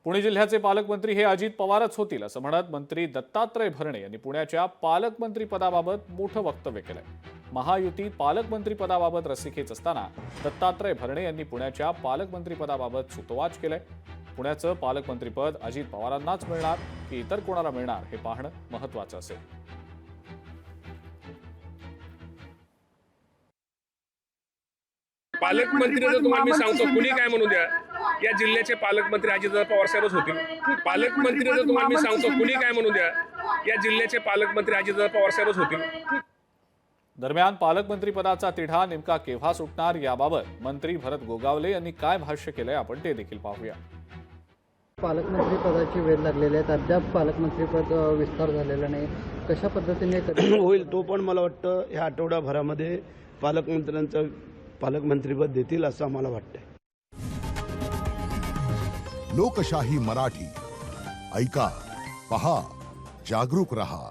पुणे जिल्ह्याचे पालकमंत्री हे अजित पवारच होतील असं म्हणत मंत्री दत्तात्रय भरणे यांनी पुण्याच्या पालकमंत्री पदाबाबत मोठं वक्तव्य केलंय। महायुती पालकमंत्री पदाबाबत रस्सीखेच असताना दत्तात्रय भरणे यांनी पुण्याच्या पालकमंत्री पदाबाबत सुतोवाच केलंय। पुण्याचं पालकमंत्रीपद अजित पवारांनाच मिळणार की इतर कोणाला मिळणार हे पाहणं महत्त्वाचं असेल। पालकमंत्रीचं तुम्हाला मी सांगतो, कुणी काय म्हणू द्या, या जिल्ह्याचे पालकमंत्री अजितदादा पवार साहेबच होतील। पालकमंत्रीचं तुम्हाला मी सांगतो, कुणी काय म्हणू द्या, या जिल्ह्याचे पालकमंत्री अजितदादा पवार साहेबच होतील। दरम्यान पालकमंत्री पदाचा तिढा नेमका केव्हा सुटणार याबाबत मंत्री भरत गोगावले यांनी काय भाष्य केलंय आपण ते देखील पाहूया। पालकमंत्री पदाची वेळ लागलेली आहे, अद्याप पालकमंत्री पद विस्तार झालेला नाही, कशा पद्धतीने होईल तो पण मला वाटतं या आठवड्याभरामध्ये पालकमंत्र्यांचं पालकमंत्रीपद देतील असं आम्हाला वाटतंय। लोकशाही मराठी ऐका, पहा, जागरूक रहा।